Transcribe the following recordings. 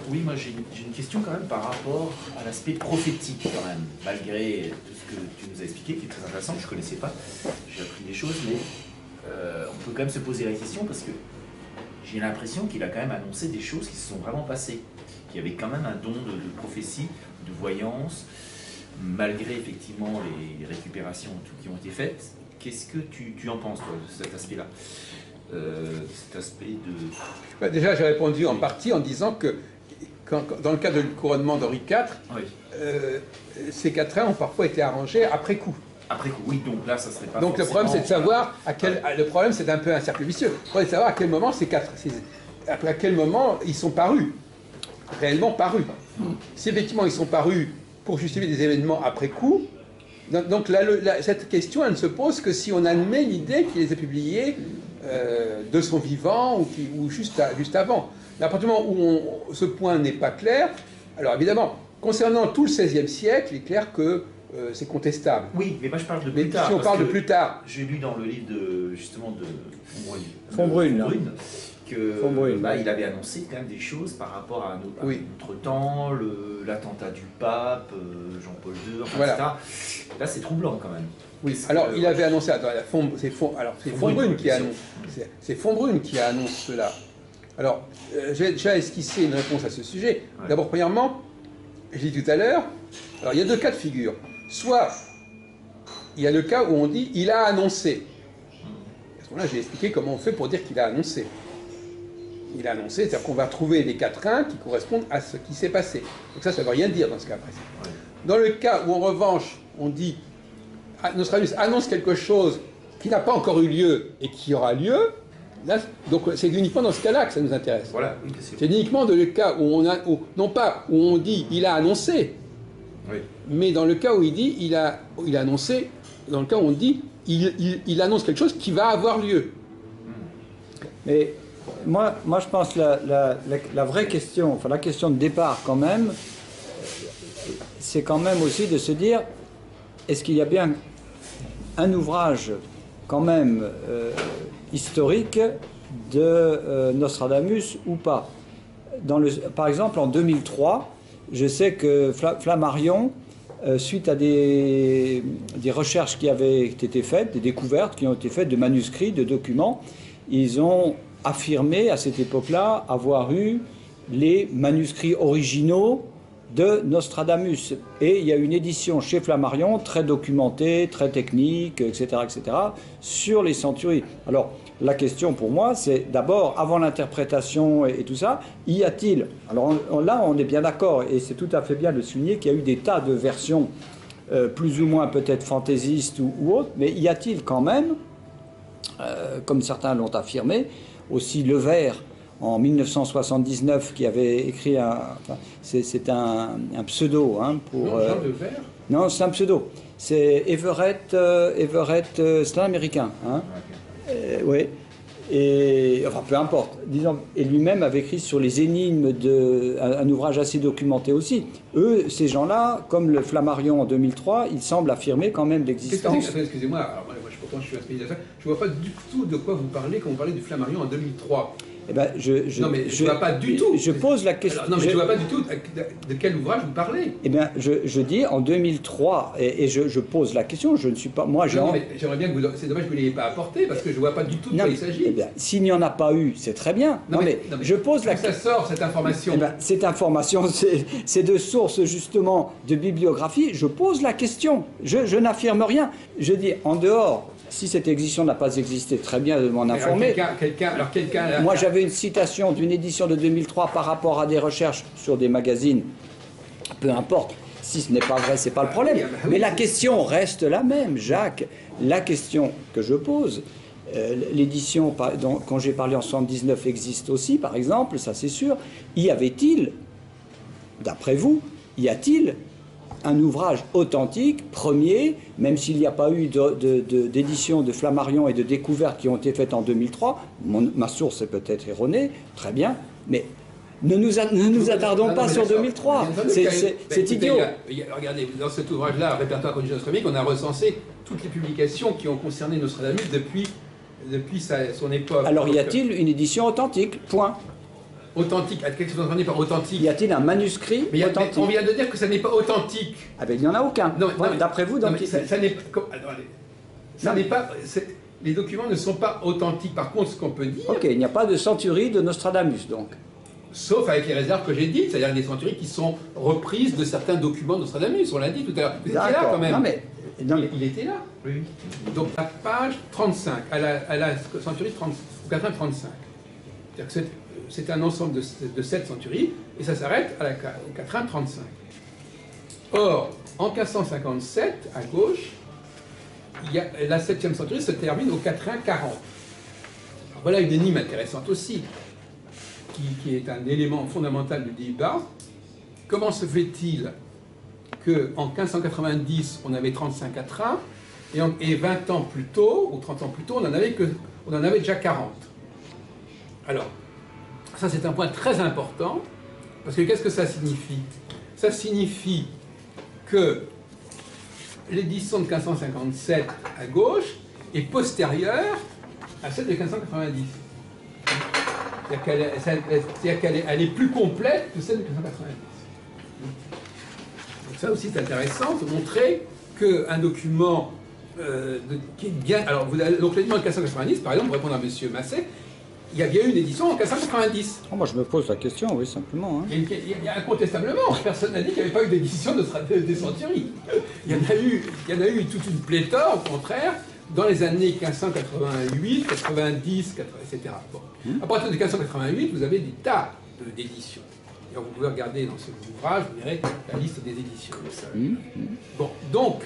Oui, moi j'ai une question quand même par rapport à l'aspect prophétique quand même, malgré tout ce que tu nous as expliqué, qui est très intéressant, je ne connaissais pas, j'ai appris des choses, mais on peut quand même se poser la question parce que j'ai l'impression qu'il a quand même annoncé des choses qui se sont vraiment passées, qu'il y avait quand même un don de prophétie, de voyance, malgré effectivement les récupérations qui ont été faites. Qu'est-ce que tu en penses, toi, de cet aspect-là, cet aspect de... Déjà, j'ai répondu en partie en disant que dans le cas du couronnement d'Henri IV, oui. Ces quatrains ont parfois été arrangés après coup. Après coup, oui, donc là, ça serait pas. Donc le problème, c'est de savoir à quel. Le problème, c'est un peu un cercle vicieux. Le problème, c'est de savoir à quel moment à quel moment ils sont parus, réellement parus. Si effectivement ils sont parus pour justifier des événements après coup, donc cette question, elle ne se pose que si on admet l'idée qu'il les a publiés de son vivant ou juste avant. Mais à partir du moment où ce point n'est pas clair, alors évidemment, concernant tout le XVIe siècle, il est clair que c'est contestable. Oui, mais moi je parle de plus mais tard. Si on parle de plus tard... J'ai lu dans le livre justement de Fonbrune qu'il avait annoncé quand même des choses par rapport à notre temps, l'attentat du pape, Jean-Paul II, enfin, voilà. etc. Là, c'est troublant quand même. Oui. Alors, il avait annoncé... C'est Fonbrune qui annonce. C'est Fonbrune qui annonce cela. Alors, j'ai déjà esquissé une réponse à ce sujet. Ouais. D'abord, premièrement, j'ai dit tout à l'heure, alors il y a deux cas de figure. Soit, il y a le cas où on dit « il a annoncé ». À ce moment-là, j'ai expliqué comment on fait pour dire qu'il a annoncé. Il a annoncé, c'est-à-dire qu'on va trouver des quatrains qui correspondent à ce qui s'est passé. Donc ça ne veut rien dire dans ce cas précis. Ouais. Dans le cas où, en revanche, on dit « Nostradamus annonce quelque chose qui n'a pas encore eu lieu et qui aura lieu », là, donc c'est uniquement dans ce cas-là que ça nous intéresse. Voilà, oui, c'est uniquement dans le cas où non pas où on dit il a annoncé, oui. Mais dans le cas où il dit il a annoncé, dans le cas où on dit il annonce quelque chose qui va avoir lieu. Mais moi je pense que la vraie question, enfin la question de départ quand même, c'est quand même aussi de se dire est-ce qu'il y a bien un ouvrage quand même historique de Nostradamus ou pas. Par exemple, en 2003, je sais que Flammarion, suite à des recherches qui avaient été faites, des découvertes qui ont été faites de manuscrits, de documents, ils ont affirmé à cette époque-là avoir eu les manuscrits originaux de Nostradamus. Et il y a une édition chez Flammarion très documentée, très technique, etc., sur les centuries. Alors, la question pour moi, c'est d'abord, avant l'interprétation et tout ça, y a-t-il... Alors là, on est bien d'accord, et c'est tout à fait bien de souligner qu'il y a eu des tas de versions plus ou moins peut-être fantaisistes ou autres, mais y a-t-il quand même, comme certains l'ont affirmé, aussi Levert, en 1979, qui avait écrit c'est un pseudo pour... Non, Jean Levert ? Non, c'est un pseudo. C'est Everett, c'est un Américain. Hein. Okay. Oui. Et, enfin, peu importe. Disons, et lui-même avait écrit sur les énigmes, un ouvrage assez documenté aussi. Eux, ces gens-là, comme le Flammarion en 2003, ils semblent affirmer quand même l'existence... Excusez-moi, alors moi, pourtant je suis un spécialiste, je ne vois pas du tout de quoi vous parlez quand vous parlez du Flammarion en 2003. Eh ben, non, mais je ne vois pas du tout. Je pose la question. Alors, non, mais je ne vois pas du tout de quel ouvrage vous parlez. Eh bien, je dis en 2003, et je pose la question, je ne suis pas... Moi, non, mais j'aimerais bien que vous... C'est dommage que vous ne l'ayez pas apporté, parce que je ne vois pas du tout de quoi il s'agit. Eh bien, s'il n'y en a pas eu, c'est très bien. Non, mais je pose la question... ça sort, cette information? Eh bien, cette information, c'est de sources, justement, de bibliographie. Je pose la question. Je n'affirme rien. Je dis, en dehors... Si cette édition n'a pas existé, très bien de m'en informer. Moi, j'avais une citation d'une édition de 2003 par rapport à des recherches sur des magazines. Peu importe. Si ce n'est pas vrai, ce n'est pas le problème. Mais la question reste la même, Jacques. La question que je pose, l'édition, quand j'ai parlé en 79, existe aussi, par exemple, ça c'est sûr. Y avait-il, d'après vous, y a-t-il un ouvrage authentique, premier, même s'il n'y a pas eu d'édition de Flammarion et de découvertes qui ont été faites en 2003, ma source est peut-être erronée, très bien, mais ne nous attardons pas sur 2003, c'est idiot. Regardez, dans cet ouvrage-là, Répertoire chronologique astronomique, on a recensé toutes les publications qui ont concerné Nostradamus depuis son époque. Alors y a-t-il une édition authentique? Point. authentique. Qu'est-ce que vous entendez par authentique? Y a-t-il un manuscrit mais authentique? on vient de dire que ça n'est pas authentique. Ah ben il n'y en a aucun. D'après vous, donc ça n'est ça n'est pas. Les documents ne sont pas authentiques. Par contre, ce qu'on peut dire. Ok, il n'y a pas de centurie de Nostradamus, donc. Sauf avec les réserves que j'ai dites, c'est-à-dire des centuries qui sont reprises de certains documents de Nostradamus, on l'a dit tout à l'heure. Vous étiez là quand même. Non, mais il était là. Oui. Donc à page 35, à la centurie 35. C'est-à-dire que c'est un ensemble de 7 centuries, et ça s'arrête au 35. Or, en 1557, à gauche, la 7e centurie se termine au 40. Voilà une énigme intéressante aussi, qui est un élément fondamental du débat. Comment se fait-il qu'en 1590, on avait 35 quatrains, et 20 ans plus tôt, ou 30 ans plus tôt, on en avait déjà 40? Alors, ça c'est un point très important, parce que qu'est-ce que ça signifie? Ça signifie que l'édition de 1557 à gauche est postérieure à celle de 1590. C'est-à-dire qu'elle est plus complète que celle de 1590. Donc ça aussi c'est intéressant de montrer qu'un document qui est bien... Alors, donc l'édition de 1590, par exemple, pour répondre à M. Masset, il y a bien eu une édition en 1590. Oh, moi je me pose la question, oui, simplement. Hein. Il y a incontestablement, personne n'a dit qu'il n'y avait pas eu d'édition des centuries. Il y en a eu toute une pléthore, au contraire, dans les années 1588, 90, etc. Bon. À partir de 1588, vous avez des tas d'éditions. Et vous pouvez regarder dans ce ouvrage, vous verrez la liste des éditions. Bon, donc,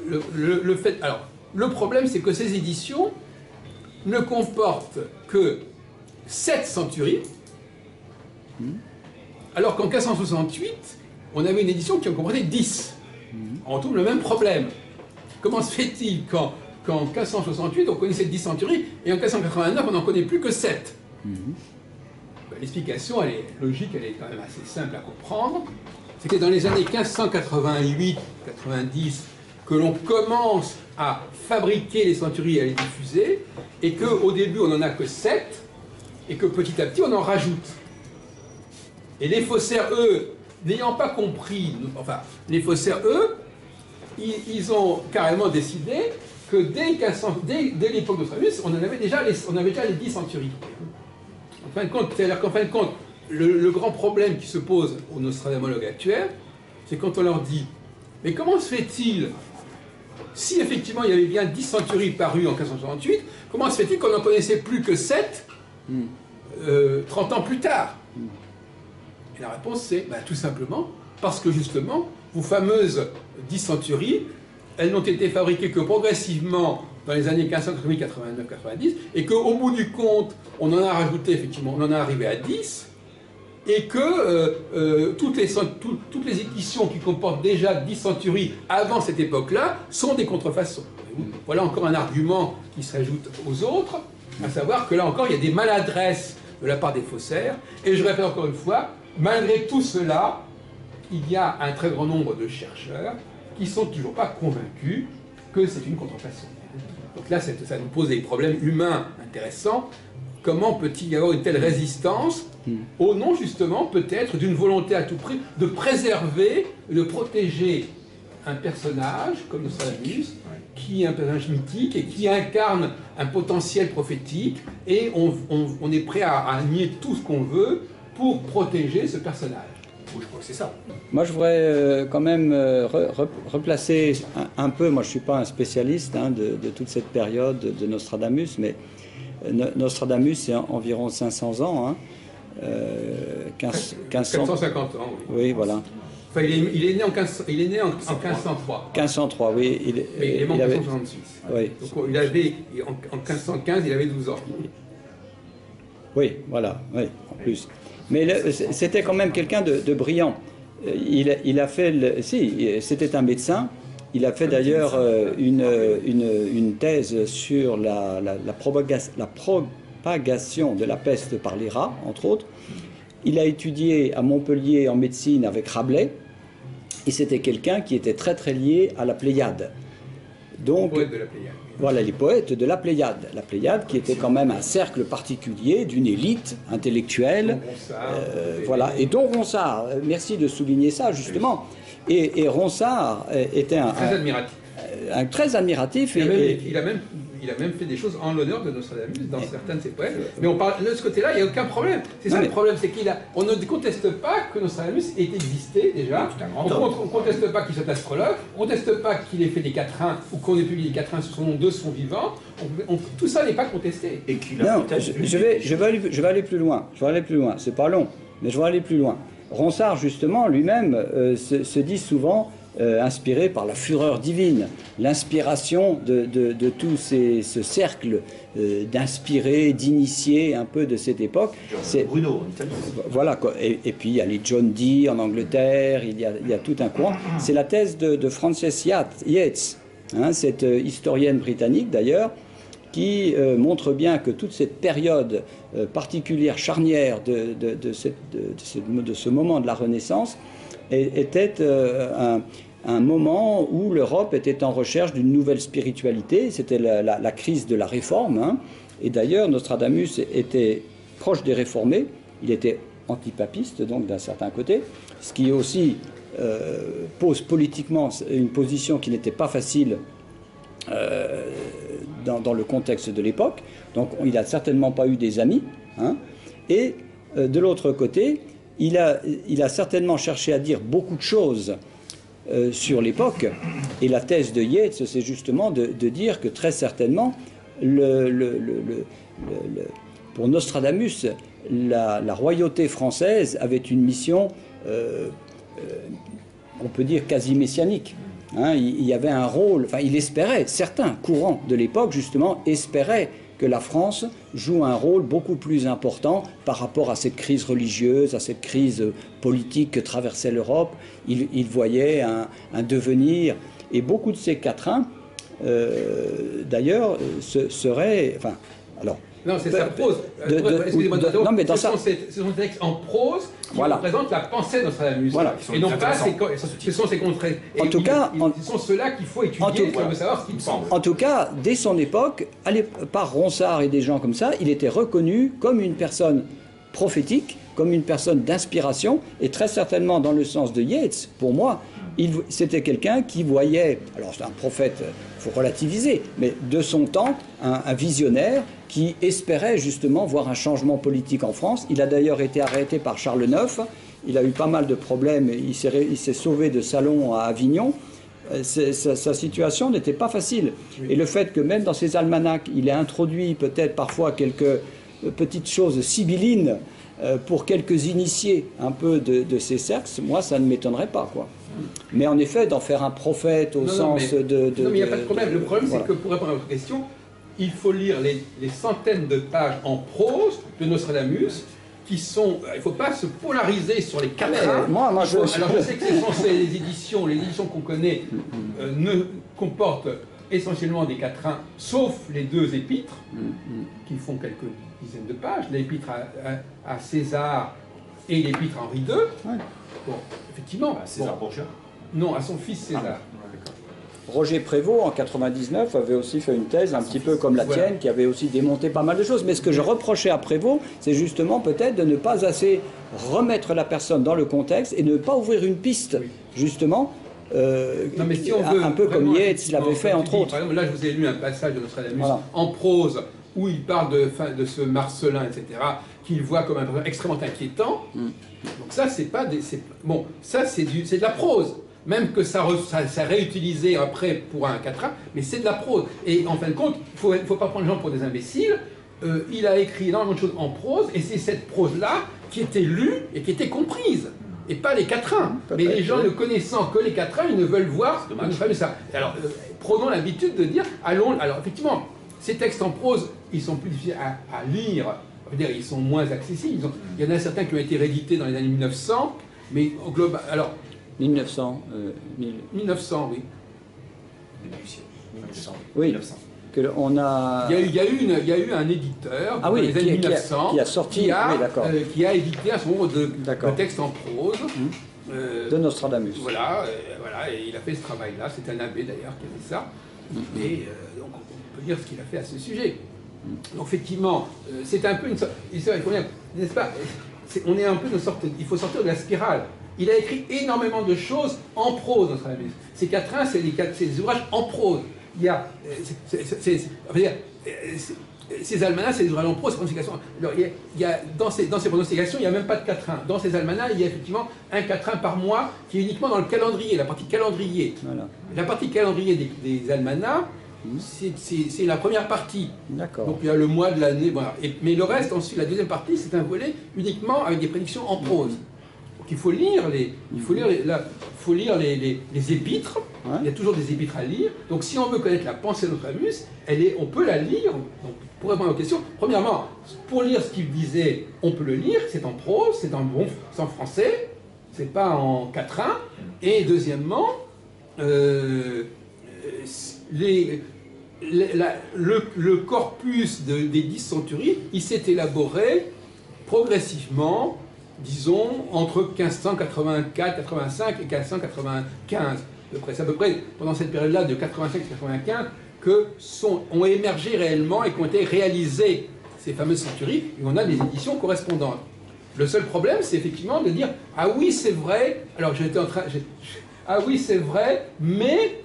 le fait... Alors, le problème, c'est que ces éditions ne comportent que 7 centuries, alors qu'en 1568, on avait une édition qui en comprenait 10. On retrouve le même problème. Comment se fait-il qu'en 1568, on connaissait 10 centuries, et en 1589, on n'en connaît plus que 7? L'explication, elle est logique, elle est quand même assez simple à comprendre. C'est que dans les années 1588-90, que l'on commence à fabriquer les centuries et à les diffuser, et qu'au début on n'en a que 7, et que petit à petit on en rajoute. Et les faussaires, eux, n'ayant pas compris, enfin, les faussaires, eux, ils ont carrément décidé que dès l'époque d'Ostramus, on avait déjà les 10 centuries. En fin de compte, c'est-à-dire qu'en fin de compte, le grand problème qui se pose aux nostradamologues actuels, c'est quand on leur dit « Mais comment se fait-il, si effectivement il y avait bien 10 centuries parues en 1568, comment se fait-il qu'on n'en connaissait plus que 7 30 ans plus tard ?» Et la réponse c'est tout simplement parce que justement, vos fameuses 10 centuries, elles n'ont été fabriquées que progressivement dans les années 1580, 89, 90, et qu'au bout du compte, on en a rajouté effectivement, on en est arrivé à 10, et que toutes les éditions qui comportent déjà 10 centuries avant cette époque-là sont des contrefaçons. Voilà encore un argument qui s'ajoute aux autres, à savoir que là encore, il y a des maladresses de la part des faussaires, et je répète encore une fois, malgré tout cela, il y a un très grand nombre de chercheurs qui ne sont toujours pas convaincus que c'est une contrefaçon. Donc là, ça nous pose des problèmes humains intéressants. Comment peut-il y avoir une telle résistance au nom, justement, peut-être d'une volonté à tout prix de préserver, de protéger un personnage comme Nostradamus, qui est un personnage mythique et qui incarne un potentiel prophétique, et on est prêt à nier tout ce qu'on veut pour protéger ce personnage. Je crois que c'est ça. Moi, je voudrais quand même replacer un peu, moi je ne suis pas un spécialiste de toute cette période de Nostradamus, mais Nostradamus, c'est environ 500 ans, 450 ans. Oui, voilà. Enfin, il est né en 1503. 1503, oui. Mais il est mort en 1566. Oui. Donc en 1515, il avait 12 ans. Oui, voilà, oui, en plus. Mais c'était quand même quelqu'un de brillant. Il a fait... c'était un médecin. Il a fait d'ailleurs une thèse sur la propagation de la peste par les rats, entre autres. Il a étudié à Montpellier en médecine avec Rabelais. Et c'était quelqu'un qui était très très lié à la Pléiade. Donc, le poète de la Pléiade. voilà, les poètes de la Pléiade. La Pléiade qui était quand même un cercle particulier d'une élite intellectuelle. Voilà, et dont Ronsard, merci de souligner ça justement. Et Ronsard était très admiratif. Très admiratif. Il a même fait des choses en l'honneur de Nostradamus dans certains de ses poèmes. Mais on parle, de ce côté-là, il n'y a aucun problème. C'est ça le problème, c'est qu'on ne conteste pas que Nostradamus ait existé déjà. On ne conteste pas qu'il soit astrologue. On ne conteste pas qu'il ait fait des quatrains ou qu'on ait publié des quatrains sous son nom de son vivant. Tout ça n'est pas contesté. Et qu'il a je vais aller plus loin. C'est pas long, mais je vais aller plus loin. Ronsard, justement, lui-même, se dit souvent inspiré par la fureur divine, l'inspiration de tout ce cercle d'inspirés, d'initiés un peu de cette époque. C'est Bruno en Italie. Voilà, quoi. Et puis il y a les John Dee en Angleterre, il y a tout un courant. C'est la thèse de Frances Yates, hein, cette historienne britannique d'ailleurs, qui montre bien que toute cette période particulière, charnière de ce moment de la Renaissance était un moment où l'Europe était en recherche d'une nouvelle spiritualité. C'était la crise de la réforme. Hein. Et d'ailleurs, Nostradamus était proche des réformés. Il était antipapiste, donc d'un certain côté, ce qui aussi pose politiquement une position qui n'était pas facile dans le contexte de l'époque. Donc il n'a certainement pas eu des amis. Hein. Et de l'autre côté, il a certainement cherché à dire beaucoup de choses sur l'époque. Et la thèse de Yates, c'est justement de dire que très certainement, pour Nostradamus, la royauté française avait une mission, on peut dire, quasi messianique. Hein, il y avait un rôle, enfin il espérait, certains courants de l'époque justement espéraient que la France joue un rôle beaucoup plus important par rapport à cette crise religieuse, à cette crise politique que traversait l'Europe. Il voyait un devenir, et beaucoup de ces quatrains, d'ailleurs, seraient... Enfin, alors, non, c'est sa prose. Excusez-moi, non, mais dans ce sont des textes en prose qui représentent la pensée de Nostradamus. Voilà. Et non pas, ce sont ses contraires. En tout cas, ce sont ceux-là qu'il faut étudier pour savoir ce qu'ils pensent. En tout cas, dès son époque, par Ronsard et des gens comme ça, il était reconnu comme une personne prophétique, comme une personne d'inspiration, et très certainement dans le sens de Yates, pour moi, c'était quelqu'un qui voyait, alors c'est un prophète, il faut relativiser, mais de son temps, un visionnaire qui espérait justement voir un changement politique en France. Il a d'ailleurs été arrêté par Charles IX, il a eu pas mal de problèmes, il s'est sauvé de Salon à Avignon. Sa situation n'était pas facile. Et le fait que même dans ses almanachs, il ait introduit peut-être parfois quelques petites choses sibyllines pour quelques initiés un peu de ces cercles, moi ça ne m'étonnerait pas, quoi. Mais en effet, d'en faire un prophète au sens de... Non, mais il n'y a pas de problème. Le problème, c'est que pour répondre à votre question, il faut lire les centaines de pages en prose de Nostradamus qui sont... Il ne faut pas se polariser sur les quatrains. Alors je sais que les éditions qu'on connaît ne comportent essentiellement des quatrains, sauf les deux épîtres, qui font quelques dizaines de pages, l'épître à César et l'épître à Henri II. Ouais. Bon, effectivement. À César Borgia ? Non, à son fils César. Roger Prévost, en 99, avait aussi fait une thèse un petit peu comme la tienne, qui avait aussi démonté pas mal de choses. Mais ce que je reprochais à Prévost, c'est justement peut-être de ne pas assez remettre la personne dans le contexte et de ne pas ouvrir une piste, justement, non, mais si on veut, un peu comme Yates l'avait fait, entre autres. Par exemple, là, je vous ai lu un passage de Nostradamus en prose, où il parle de ce Marcelin, etc., qu'il voit comme un personnage extrêmement inquiétant. Donc ça, c'est pas des... Bon, ça, c'est de la prose. Même que ça réutilisé après pour un quatrain, mais c'est de la prose. Et en fin de compte, il ne faut pas prendre les gens pour des imbéciles. Il a écrit énormément de choses en prose, et c'est cette prose-là qui était lue et qui était comprise. Et pas les quatrains. Mais les gens ne connaissant que les quatrains, ils ne veulent voir ça. Alors, prenons l'habitude de dire, allons... Alors, effectivement, ces textes en prose, ils sont plus difficiles à lire. On va dire, ils sont moins accessibles. Il y en a certains qui ont été réédités dans les années 1900, mais au global... Alors, 1900, 1900, oui. Début du siècle. 1900. Oui. 1900. On a... il y a eu un éditeur dans les années 1900 qui a sorti, qui a édité un certain nombre de textes en prose. De Nostradamus. Voilà, et il a fait ce travail-là. C'est un abbé d'ailleurs qui a fait ça. Et donc on peut dire ce qu'il a fait à ce sujet. Donc effectivement, c'est un peu une sorte, n'est-ce pas, on est un peu de sorte, il faut sortir de la spirale. Il a écrit énormément de choses en prose, Nostradamus. Ces quatrains, c'est des ouvrages en prose. Il y a, ces almanachs, c'est des ouvrages en prose, alors, il y a, dans ces pronostications, il n'y a même pas de quatrain. Dans ces almanachs, il y a effectivement un quatrain par mois qui est uniquement dans le calendrier, la partie calendrier. Voilà. La partie calendrier des almanachs, c'est la première partie. D'accord. Donc il y a le mois de l'année, voilà. Mais le reste, ensuite, la deuxième partie, c'est un volet uniquement avec des prédictions en prose. Donc il faut lire les épîtres. Ouais. Il y a toujours des épîtres à lire. Donc si on veut connaître la pensée de Nostradamus, on peut la lire. Donc, pour répondre aux questions, premièrement, pour lire ce qu'il disait, on peut le lire. C'est en prose, c'est en français, c'est pas en quatrain. Et deuxièmement, le corpus des 10 centuries, il s'est élaboré progressivement, disons, entre 1584, 85 et 1595. C'est à peu près pendant cette période-là, de 85 à 95, que ont émergé réellement et qu'ont été réalisées ces fameuses centuries, et on a des éditions correspondantes. Le seul problème, c'est effectivement de dire « Ah oui, c'est vrai », alors j'étais en train... Ah oui, c'est vrai, mais...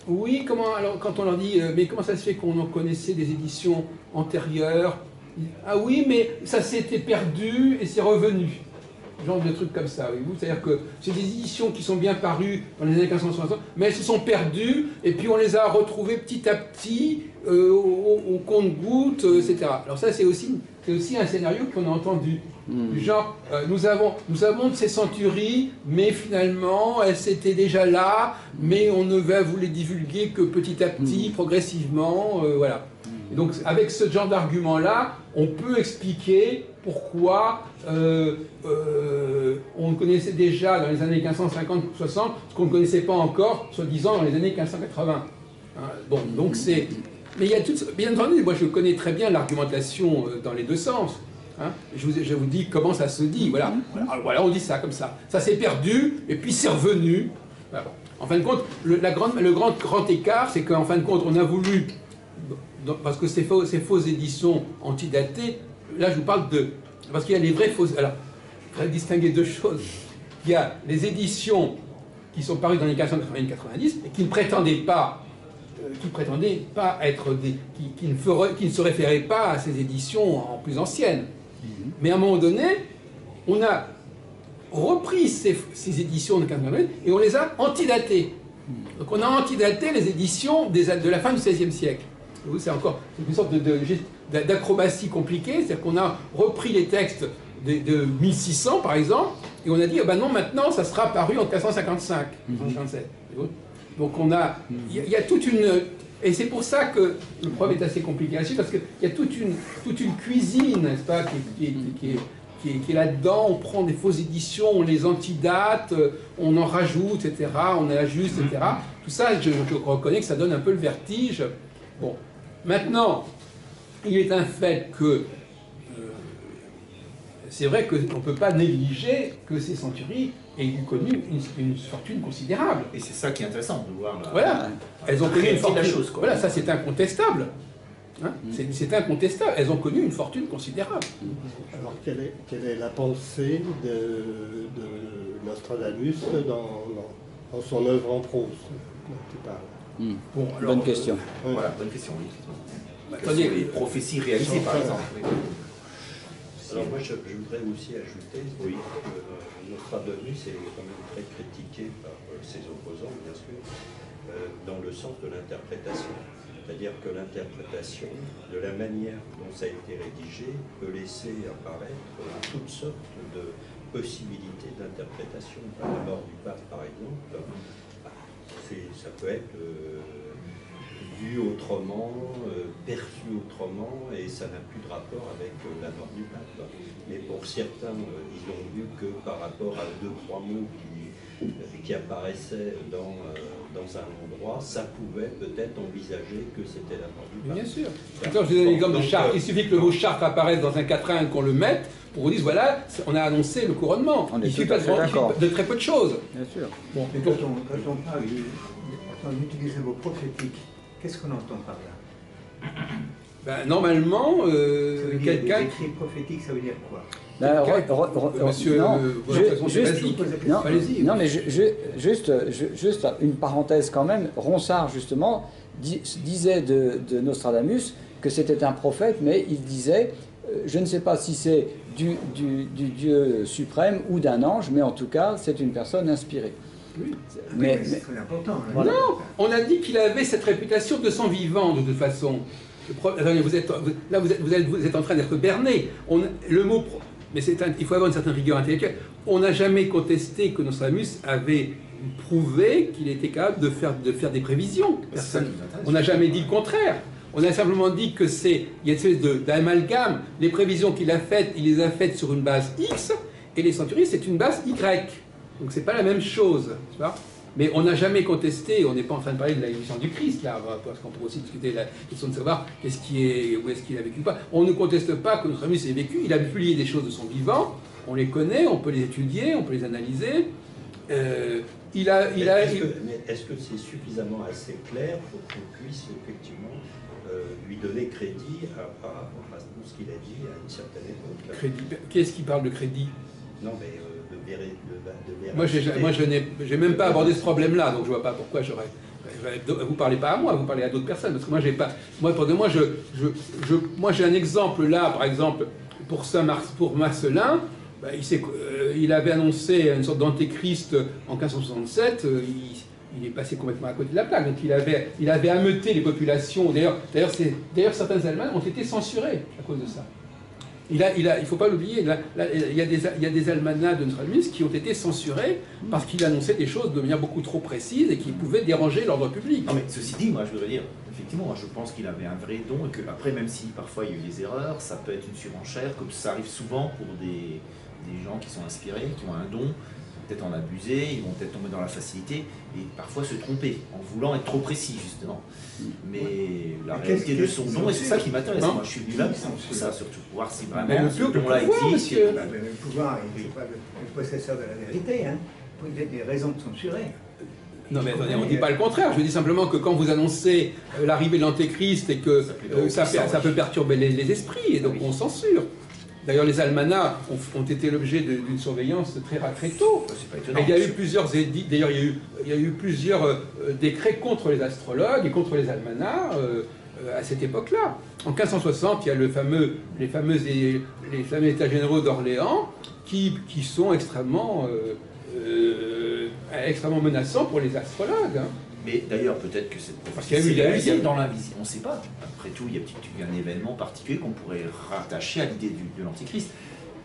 oui, alors quand on leur dit « Mais comment ça se fait qu'on en connaissait des éditions antérieures ?» Ah oui, mais ça s'était perdu et c'est revenu. Genre de trucs comme ça, voyez-vous. C'est-à-dire que c'est des éditions qui sont bien parues dans les années 1560, mais elles se sont perdues et puis on les a retrouvées petit à petit au compte-gouttes, etc. Alors ça, c'est aussi un scénario qu'on a entendu. Du genre, nous avons de ces centuries, mais finalement, elles étaient déjà là, mais on ne va vous les divulguer que petit à petit, progressivement, voilà. Et donc, avec ce genre d'argument-là, on peut expliquer pourquoi on connaissait déjà dans les années 1550-60 ce qu'on ne connaissait pas encore, soi-disant, dans les années 1580. Hein, bon, donc c'est... Mais il y a tout... Bien entendu, moi je connais très bien l'argumentation dans les deux sens. Hein. Je vous dis comment ça se dit. Voilà. Alors, voilà, on dit ça comme ça. Ça s'est perdu, et puis c'est revenu. Voilà. En fin de compte, le grand écart, c'est qu'en fin de compte, on a voulu... Parce que ces fausses éditions antidatées, là je vous parle de... Parce qu'il y a les vraies fausses... Alors, il faudrait distinguer deux choses. Il y a les éditions qui sont parues dans les 1590 et qui ne prétendaient pas être des... qui ne se référaient pas à ces éditions en plus anciennes. Mais à un moment donné, on a repris ces éditions de 1590 et on les a antidatées. Donc on a antidaté les éditions de la fin du XVIe siècle. C'est encore une sorte d'acrobatie compliquée, c'est-à-dire qu'on a repris les textes de 1600 par exemple, et on a dit, ah ben non, maintenant ça sera paru en 1555, 1557. Donc il y a toute une... Et c'est pour ça que le problème est assez compliqué à suivre, parce qu'il y a toute une cuisine, n'est-ce pas, qui est là-dedans. On prend des fausses éditions, on les antidate, on en rajoute, etc., on ajuste, etc. Tout ça, je reconnais que ça donne un peu le vertige. Bon. Maintenant, il est un fait que c'est vrai qu'on ne peut pas négliger que ces centuries aient connu une fortune considérable. Et c'est ça qui est intéressant de voir. Voilà, elles ont connu une fortune. La chose, quoi. Voilà, ça c'est incontestable. Hein, c'est incontestable. Elles ont connu une fortune considérable. Alors, quelle est la pensée de Nostradamus dans son œuvre en prose dont tu parles? Bon, alors, bonne question. Voilà, bonne question, oui. Attendez, les prophéties réalisées, par exemple. Alors moi, je voudrais aussi ajouter que Nostradamus est quand même très critiqué par ses opposants, bien sûr, dans le sens de l'interprétation. C'est-à-dire que l'interprétation, de la manière dont ça a été rédigé, peut laisser apparaître toutes sortes de possibilités d'interprétation. La mort du pape, par exemple, ça peut être vu autrement, perçu autrement, et ça n'a plus de rapport avec la mort du pape. Mais pour certains, ils ont vu que par rapport à 2-3 mots qui apparaissaient dans un endroit, ça pouvait peut-être envisager que c'était la mort du pape. Bien sûr. Quand je vous donne l'exemple de Chartres, il suffit que le mot Chartres apparaisse dans un quatrain et qu'on le mette, pour vous dire, voilà, on a annoncé le couronnement. Il suffit de très peu de choses. Bien sûr. Bon, quand on parle on utilise le mot prophétique, qu'est-ce qu'on entend par là? Ben, normalement, quelqu'un... Des écrits prophétiques, ça veut dire quoi? Monsieur, non, allez-y. Non, mais juste une parenthèse quand même. Ronsard, justement, disait de Nostradamus que c'était un prophète, mais il disait, je ne sais pas si c'est du Dieu suprême ou d'un ange, mais en tout cas, c'est une personne inspirée. Oui. Mais c'est très important. Hein. Voilà. Non, on a dit qu'il avait cette réputation de son vivant, de toute façon. Attendez, vous êtes en train d'être berné. Le mot... Mais il faut avoir une certaine rigueur intellectuelle. On n'a jamais contesté que Nostradamus avait prouvé qu'il était capable de faire des prévisions. Personne. On n'a jamais dit le contraire. On a simplement dit que il y a une espèce d'amalgame. Les prévisions qu'il a faites, il les a faites sur une base X, et les centuries, c'est une base Y. Donc c'est pas la même chose. Tu vois. Mais on n'a jamais contesté, on n'est pas en train de parler de la mission du Christ, là, parce qu'on peut aussi discuter la question de savoir où est-ce qu'il a vécu ou pas. On ne conteste pas que Nostradamus ait vécu, il a publié des choses de son vivant, on les connaît, on peut les étudier, on peut les analyser. Mais est-ce que c'est suffisamment assez clair pour qu'on puisse effectivement lui donner crédit par rapport à tout ce qu'il a dit à une certaine époque? Crédit. Qui est-ce qui parle de crédit? Non, mais de vérité. Moi, je n'ai même pas abordé ce problème-là, donc je ne vois pas pourquoi j'aurais... Vous ne parlez pas à moi, vous parlez à d'autres personnes, parce que moi, j'ai pas... Moi, j'ai un exemple là, par exemple, pour Marcellin, il avait annoncé une sorte d'antéchrist en 1567, il est passé complètement à côté de la plaque, donc il avait ameuté les populations. D'ailleurs, certaines Allemandes ont été censurées à cause de ça. Il ne faut pas l'oublier, il y a des almanachs de Nostradamus qui ont été censurés parce qu'il annonçait des choses de manière beaucoup trop précise et qui pouvaient déranger l'ordre public. Non mais ceci dit, moi je voudrais dire, effectivement, je pense qu'il avait un vrai don et qu'après, même si parfois il y a eu des erreurs, ça peut être une surenchère, comme ça arrive souvent pour des gens qui sont inspirés, qui ont un don, peut-être en abuser, ils vont peut-être tomber dans la facilité et parfois se tromper en voulant être trop précis justement. Mais la réalité de son don, et c'est ça qui m'intéresse. Moi je suis venu là pour ça, surtout pour voir si vraiment ce don-là existe. Le pouvoir n'est pas le possesseur de la vérité, hein. Il y a des raisons de censurer. Non mais attendez, on ne dit pas le contraire, je dis simplement que quand vous annoncez l'arrivée de l'antéchrist et que ça peut perturber les esprits, et donc on censure. D'ailleurs, les almanachs ont été l'objet d'une surveillance très tôt. Et il y a eu plusieurs édits, d'ailleurs il y a eu plusieurs décrets contre les astrologues et contre les almanachs à cette époque-là. En 1560, il y a les fameux états généraux d'Orléans qui sont extrêmement menaçants pour les astrologues. Hein. Mais d'ailleurs, peut-être que cette prophétie s'est réalisée dans l'invisible. On ne sait pas. Après tout, il y a un événement particulier qu'on pourrait rattacher à l'idée de l'Antichrist.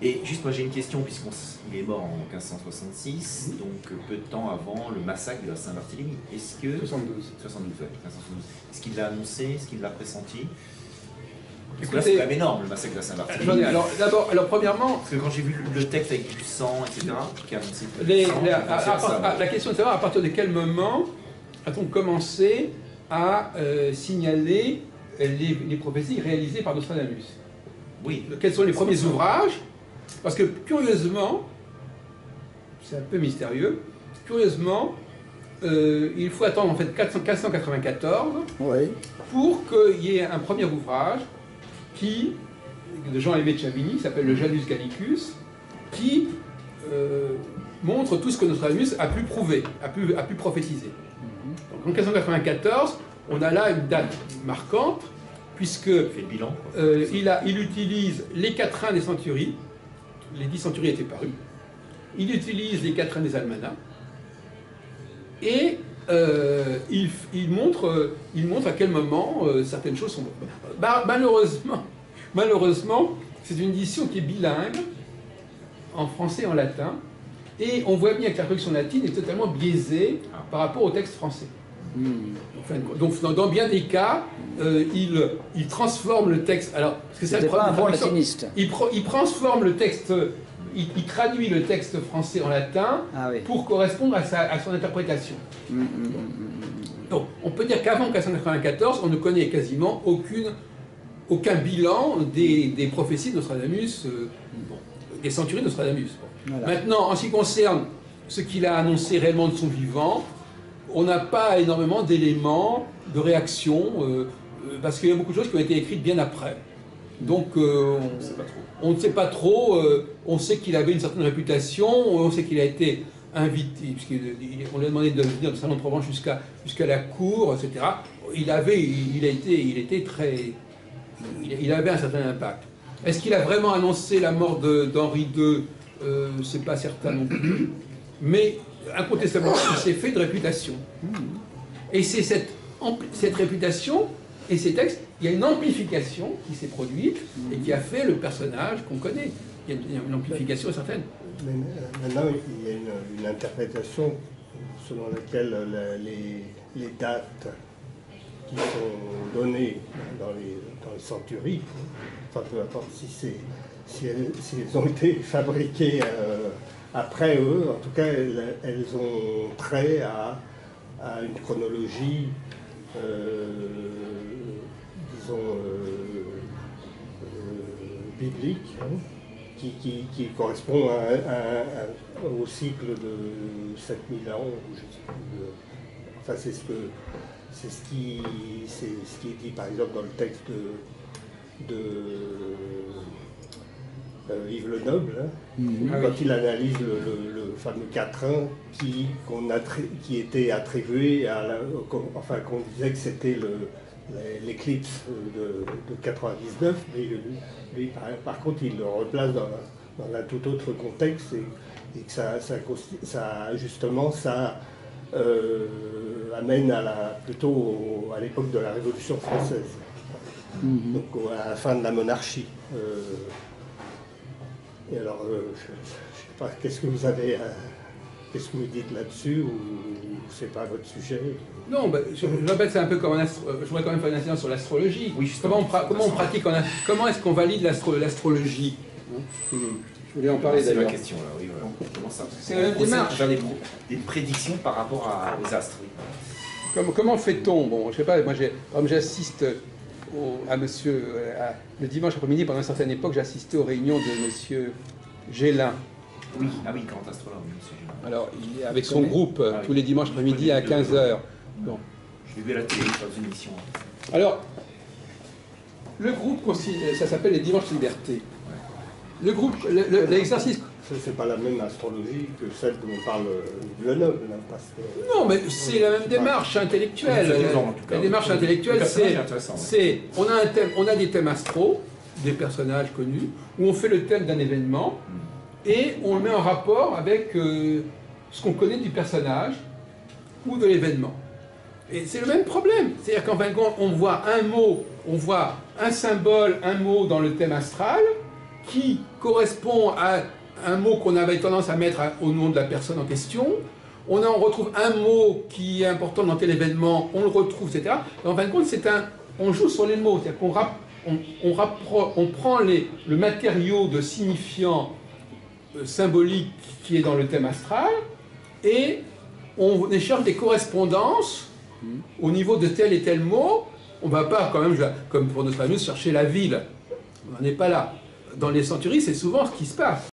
Et juste, moi j'ai une question, puisqu'il est mort en 1566, donc peu de temps avant le massacre de la Saint-Barthélemy. Est-ce que... 72, ouais, 1572. Est-ce qu'il l'a annoncé? Est-ce qu'il l'a pressenti? Parce que là, c'est quand même énorme, le massacre de la Saint-Barthélemy. Alors, premièrement... Parce que quand j'ai vu le texte avec du sang, etc., qui a annoncé la question est de savoir à partir de quel moment a-t-on commencé à signaler les prophéties réalisées par Nostradamus? Oui. Quels sont les premiers ouvrages? Parce que, curieusement, c'est un peu mystérieux, curieusement, il faut attendre en fait 1494 pour qu'il y ait un premier ouvrage de Jean-Aimé de Chavigny, qui s'appelle le Janus Gallicus, qui montre tout ce que Nostradamus a pu prouver, a pu prophétiser. Donc en 1594, on a là une date marquante, puisque il utilise les quatrains des centuries, les 10 centuries étaient parues, il utilise les quatrains des almanachs, et il montre à quel moment certaines choses sont... Malheureusement, c'est une édition qui est bilingue, en français et en latin, et on voit bien que la traduction latine est totalement biaisée par rapport au texte français. Donc dans bien des cas, il transforme le texte. Alors, parce que c'est pas un bon latiniste. Il transforme le texte, il traduit le texte français en latin pour correspondre à son interprétation. Donc, on peut dire qu'avant 1594, on ne connaît quasiment aucun bilan des prophéties de Nostradamus, des centuries de Nostradamus. Voilà. Maintenant, en ce qui concerne ce qu'il a annoncé réellement de son vivant, on n'a pas énormément d'éléments de réaction, parce qu'il y a beaucoup de choses qui ont été écrites bien après. Donc on ne sait pas trop, on sait qu'il avait une certaine réputation, on sait qu'il a été invité, puisqu'on lui a demandé de venir du Salon de Provence jusqu'à la cour, etc. Il avait un certain impact. Est-ce qu'il a vraiment annoncé la mort d'Henri II? C'est pas certain non plus. Mais incontestablement, il s'est fait de réputation. Et c'est cette réputation et ces textes, il y a une amplification qui s'est produite et qui a fait le personnage qu'on connaît. Il y a une amplification certaine. Mais maintenant, il y a une interprétation selon laquelle les dates qui sont données dans les centuries, enfin peu importe si elles ont été fabriquées après eux, en tout cas elles ont trait à une chronologie, disons, biblique, hein, qui correspond au cycle de 7000 ans, ou je sais plus, enfin c'est ce qui est dit par exemple dans le texte de Yves Le Noble, hein, quand il analyse le fameux quatrain qui était attribué enfin qu'on disait que c'était l'éclipse de 99, mais lui, par contre il le replace dans un tout autre contexte et que ça justement ça amène plutôt à l'époque de la Révolution française, donc à la fin de la monarchie. Et alors, je ne sais pas, qu'est-ce que vous dites là-dessus, ou c'est pas votre sujet? Non, je rappelle, c'est un peu comme je voudrais quand même faire une incidence sur l'astrologie. Oui, comment on pratique, comment est-ce qu'on valide l'astrologie? Je voulais en parler d'ailleurs. C'est la question, là, oui, voilà. Comment ça? C'est la même démarche. Faire des prédictions par rapport aux astres. Oui. Comment fait-on? Bon, je sais pas, moi j'assiste le dimanche après-midi, pendant une certaine époque, j'assistais aux réunions de monsieur Gélin. Oui, grand astrologue, monsieur Gélin. Alors, il est avec son groupe tous les dimanches après-midi à 15h. Bon. Je l'ai vu à la télé dans une émission. Alors, le groupe, ça s'appelle les Dimanches Liberté. Le groupe, l'exercice... C'est pas la même astrologie que celle dont parle Le Noble, hein, parce que... Non, mais c'est la même démarche intellectuelle. La démarche intellectuelle, c'est... On a des thèmes astro, des personnages connus, où on fait le thème d'un événement, et on le met en rapport avec ce qu'on connaît du personnage ou de l'événement. Et c'est le même problème. C'est-à-dire qu'en fin de compte, on voit un mot, on voit un symbole, un mot dans le thème astral, qui correspond à un mot qu'on avait tendance à mettre au nom de la personne en question. On retrouve un mot qui est important dans tel événement, on le retrouve, etc. Et en fin de compte, on joue sur les mots. C'est-à-dire qu'on prend le matériau de signifiant symbolique qui est dans le thème astral et on échange des correspondances au niveau de tel et tel mot. On ne va pas, quand même, comme pour Nostradamus, chercher la ville. On n'en est pas là. Dans les centuries, c'est souvent ce qui se passe.